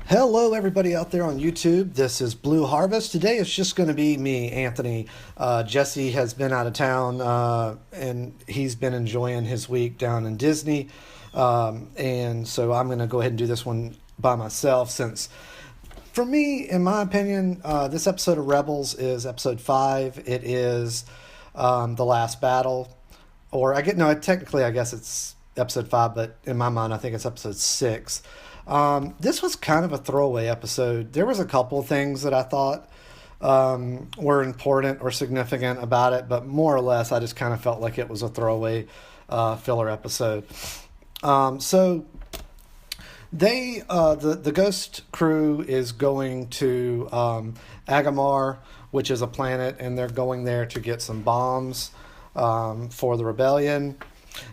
Hello, everybody out there on YouTube. This is Blue Harvest. Today it's just going to be me, Anthony. Jesse has been out of town, and he's been enjoying his week down in Disney. And so I'm going to go ahead and do this one by myself since, for me, in my opinion, this episode of Rebels is episode 5. It is the last battle. Technically, I guess it's episode 5, but in my mind, I think it's episode 6. This was kind of a throwaway episode. There was a couple of things that I thought were important or significant about it, but more or less I just kind of felt like it was a throwaway filler episode. So the Ghost crew is going to Agamar, which is a planet, and they're going there to get some bombs for the rebellion,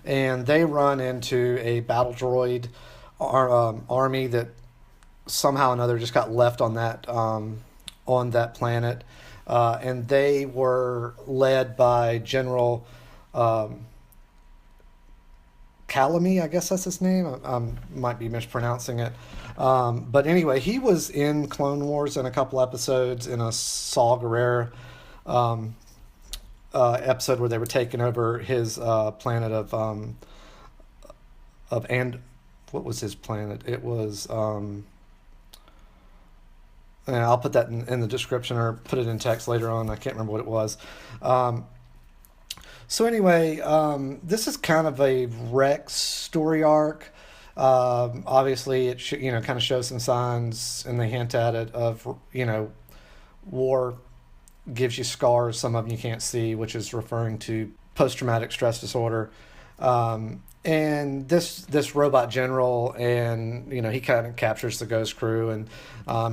and they run into a battle droid army that somehow or another just got left on that planet, and they were led by General Calamy, I guess that's his name. I might be mispronouncing it, but anyway, he was in Clone Wars in a couple episodes in a Saw Gerrera episode where they were taking over his planet of what was his planet? It was, and I'll put that in the description or put it in text later on. I can't remember what it was. So anyway, this is kind of a Rex story arc. Obviously, it kind of shows some signs, and they hint at it of, war gives you scars. Some of them you can't see, which is referring to post-traumatic stress disorder. And this robot general, and he kind of captures the Ghost crew, and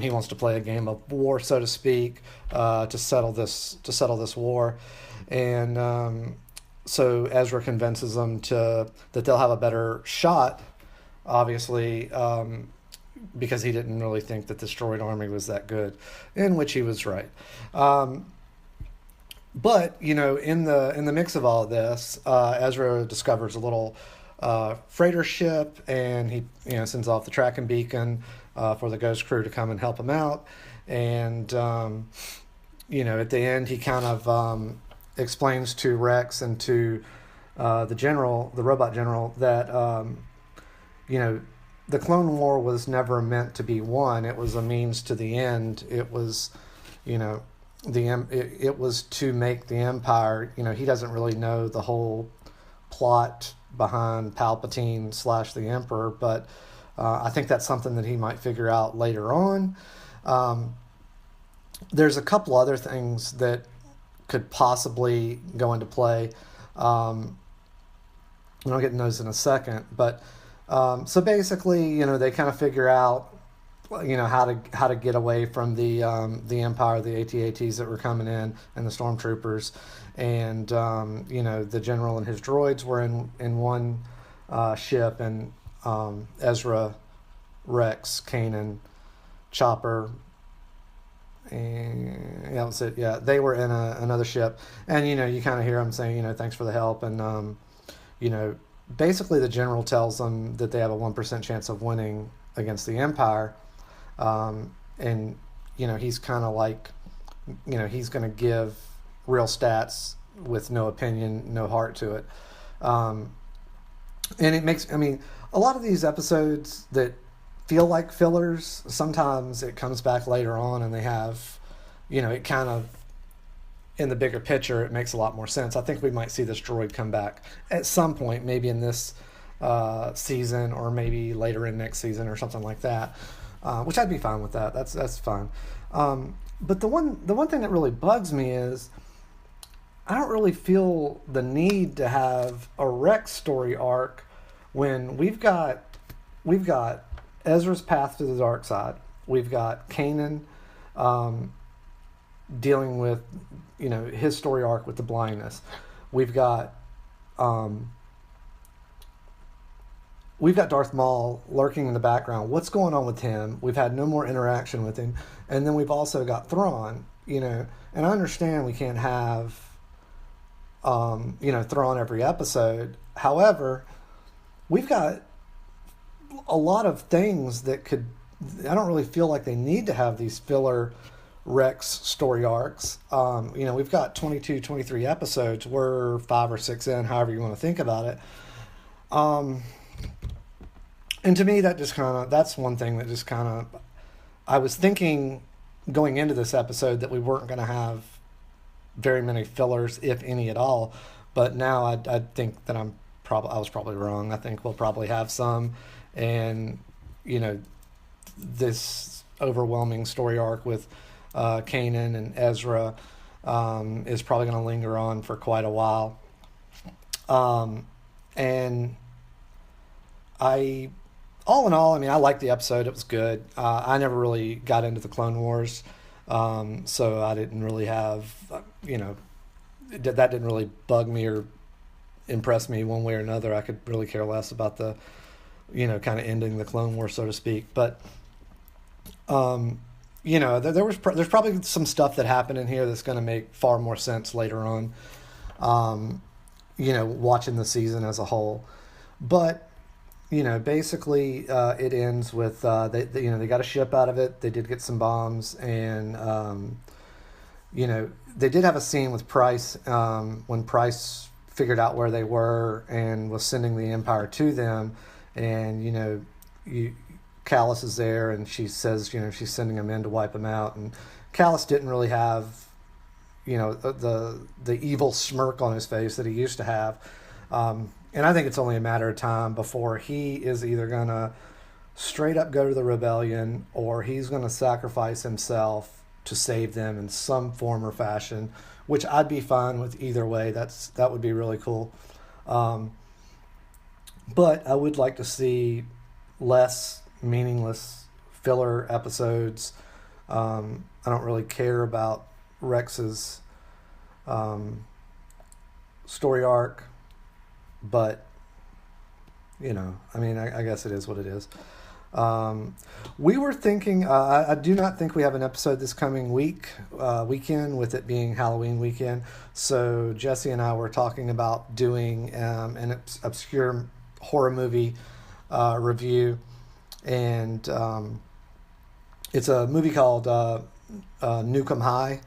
he wants to play a game of war, so to speak, to settle this war, and so Ezra convinces them that they'll have a better shot, obviously, because he didn't really think that this droid army was that good, in which he was right. But in the mix of all of this, Ezra discovers a little freighter ship, and he sends off the tracking beacon for the Ghost crew to come and help him out. And at the end, he kind of explains to Rex and to the robot general, that the Clone War was never meant to be won. It was a means to the end. It was it was to make the Empire. He doesn't really know the whole plot behind Palpatine / the Emperor, but I think that's something that he might figure out later on. There's a couple other things that could possibly go into play, and I'll get into those in a second. But so basically, they kind of figure out how to get away from the Empire, the AT-ATs that were coming in, and the stormtroopers. And the general and his droids were in one ship, and Ezra, Rex, Kanon, Chopper, and that was it. Yeah, they were in another ship, and you kind of hear them saying, thanks for the help, and basically the general tells them that they have a 1% chance of winning against the Empire, and he's kind of like, he's going to give real stats with no opinion, no heart to it. And it makes, a lot of these episodes that feel like fillers, sometimes it comes back later on and they have, it kind of, in the bigger picture, it makes a lot more sense. I think we might see this droid come back at some point, maybe in this season, or maybe later in next season or something like that, which I'd be fine with that. That's fine. But the one thing that really bugs me is I don't really feel the need to have a Rex story arc when we've got Ezra's path to the dark side. We've got Kanon dealing with his story arc with the blindness. We've got Darth Maul lurking in the background. What's going on with him? We've had no more interaction with him. And then we've also got Thrawn, and I understand we can't have thrown every episode. However, we've got a lot of things that could. I don't really feel like they need to have these filler Rex story arcs. We've got 22, 23 episodes. We're 5 or 6 in, however you want to think about it. And to me, that's one thing that just kind of, I was thinking going into this episode that we weren't going to have very many fillers, if any at all. But now I think that I was probably wrong. I think we'll probably have some, and this overwhelming story arc with Kanon and Ezra is probably going to linger on for quite a while. And all in all, I mean, I liked the episode. It was good. I never really got into the Clone Wars, so I didn't really have, that didn't really bug me or impress me one way or another. I could really care less about the, kind of ending the Clone Wars, so to speak. But, there's probably some stuff that happened in here that's going to make far more sense later on, watching the season as a whole. But, basically, it ends with they got a ship out of it. They did get some bombs, and they did have a scene with Price when Price figured out where they were and was sending the Empire to them, and Callus is there, and she says she's sending them in to wipe them out, and Callus didn't really have the evil smirk on his face that he used to have. And I think it's only a matter of time before he is either going to straight up go to the rebellion, or he's going to sacrifice himself to save them in some form or fashion, which I'd be fine with either way. That would be really cool. But I would like to see less meaningless filler episodes. I don't really care about Rex's story arc. But, I guess it is what it is. We were thinking, I do not think we have an episode this coming weekend, with it being Halloween weekend. So Jesse and I were talking about doing an obscure horror movie review. And it's a movie called Nukem High.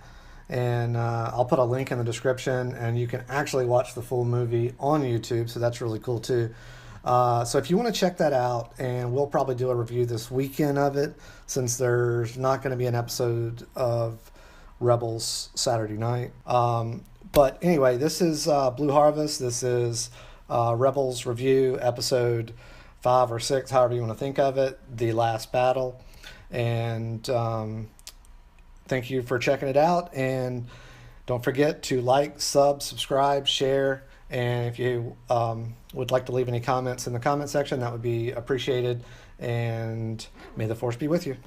And I'll put a link in the description, and you can actually watch the full movie on YouTube, so that's really cool too. So if you want to check that out, and we'll probably do a review this weekend of it, since there's not going to be an episode of Rebels Saturday night. But anyway, this is Blue Harvest. This is Rebels review, episode 5 or 6, however you want to think of it, The Last Battle. And thank you for checking it out, and don't forget to like, subscribe, share, and if you would like to leave any comments in the comment section, that would be appreciated, and may the Force be with you.